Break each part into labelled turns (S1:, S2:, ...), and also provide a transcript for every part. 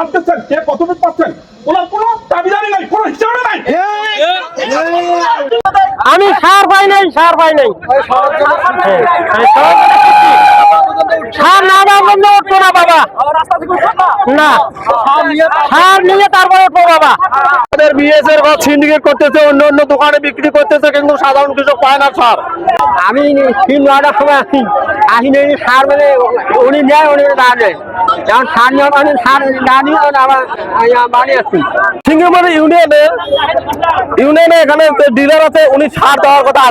S1: ছাড়তেছেন, কে কতটুকু পাচ্ছেন, ওনার কোনো দাবিদারি নাই, কোনো হিসাবে নাই।
S2: আমি সার পাই নাই, সার পাই নাই, সার না বন্ধ উঠবো না বাবা, না সার নিয়ে তারপরে উঠবো বাবা। বিএসএর বা সিন্ডিকেট করতেছে, অন্য অন্য দোকানে বিক্রি করতেছে, কিন্তু সাধারণ কৃষক পায় না সার। আমি 9টার সময় আসি নেই সার, মানে উনি নেয় উনি না নেয়, যেমন সার নেওয়া মানে সার না নিয়ে আমার বাড়ি আসছি। সিঙ্গিমারি ইউনিয়নে এখানে ডিলার আছে, উনি সার দেওয়ার কথা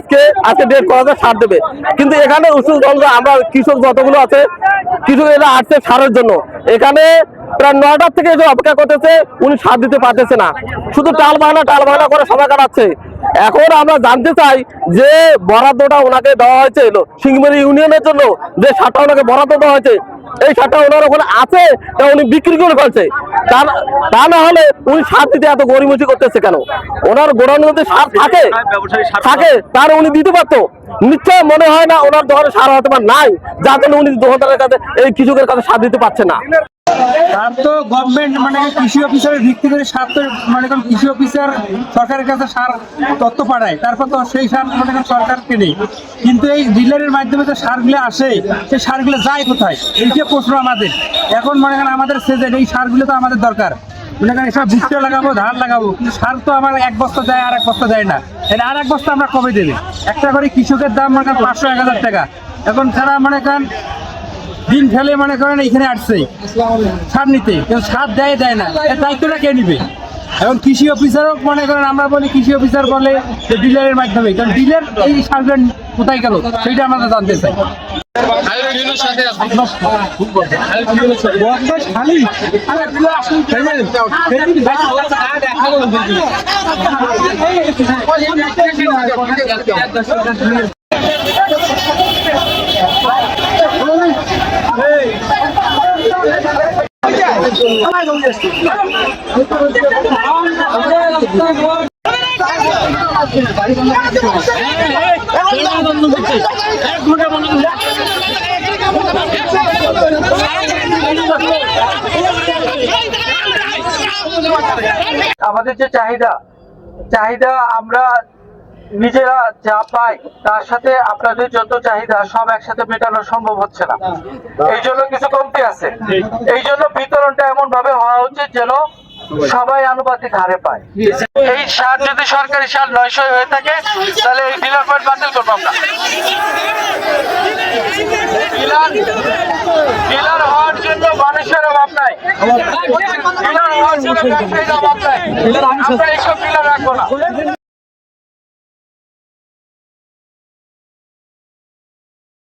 S2: আজকে ডেট করা যায়, সার দেবে, কিন্তু এখানে আমরা কৃষক যতগুলো আছে কৃষক এরা আসছে সারের জন্য, এখানে প্রায় 9টার থেকে অপেক্ষা করতেছে, উনি সার দিতে পারতেছে না, শুধু টাল বাহানা করে সময় কাটাচ্ছে। এখন আমরা জানতে চাই যে বরাদ্দটা ওনাকে দেওয়া হয়েছে সিঙ্গিমারি ইউনিয়নের জন্য, যে সারটা ওনাকে বরাদ্দ দেওয়া হয়েছে, এই সারটা ওনার ওখানে আছে, তা উনি বিক্রি করে ফেলছে। তা না হলে উনি সার দিতে এত গড়িমসি করতেছে কেন? ওনার গোডাউনে যদি সার থাকে তাহলে উনি দিতে পারতো। নিশ্চয় মনে হয় না ওনার দোকানে সার হয়তো নাই, যার জন্য উনি দোকানদারের কাছে এই কৃষকের কাছে সার দিতে পারছে না।
S3: সার তো গভর্নমেন্ট মানে কৃষি অফিসারের ভিত্তি করে সার তো মানে কৃষি অফিসার সরকারের কাছে সার তথ্য পাঠায়, তারপর তো সেই সার মানে সরকার কেনে, কিন্তু এই ডিলারের মাধ্যমে যে সারগুলো আসে সেই সারগুলো যায় কোথায়, এই যে প্রশ্ন আমাদের। এখন মনে করেন আমাদের সিজন, এই সারগুলো তো আমাদের দরকার, মনে করেন এসব ভুট্টা লাগাবো, ধান লাগাবো, কিন্তু সার তো আমার 1 বস্তা যায় আর 1 বস্তা যায় না, এটা আর 1 বস্তা আমরা কবে দেবে? একটা করে কৃষকের দাম মনে করেন 500-1000 টাকা। এখন তারা মনে করেন দিন ফেলে মনে করেন এখানে আসছে সার নিতে, কিন্তু সার দেয় না, এর দায়িত্বটা কে নিবে? এখন কৃষি অফিসারও মনে করেন, আমরা বলি কৃষি অফিসার বলে যে ডিলারের মাধ্যমে, কারণ ডিলার এই সারগুলো কোথায় গেল সেইটা আমরা জানতে চাই।
S4: আমাদের যে চাহিদা আমরা নিজেরা যা পাই তার সাথে আপনাদের যত চাহিদা সব একসাথে মেটানো সম্ভব হচ্ছে না, এই জন্য কিছু কমতি আছে। এই জন্য বিতরণটা এমন ভাবে হওয়া উচিত যেন সবাই আনুপাতিক হারে পায়। এই সার যদি সরকারি সার 900 হয়ে থাকে তাহলে এই ডিলার পয়েন্ট বাতিল করবো আমরা। ডিলার হওয়ার জন্য মানুষের অভাব নাই, ডিলার হওয়ার জন্য ব্যবসায়ীর অভাব নাই, আমরা এইসব ডিলার রাখবো না।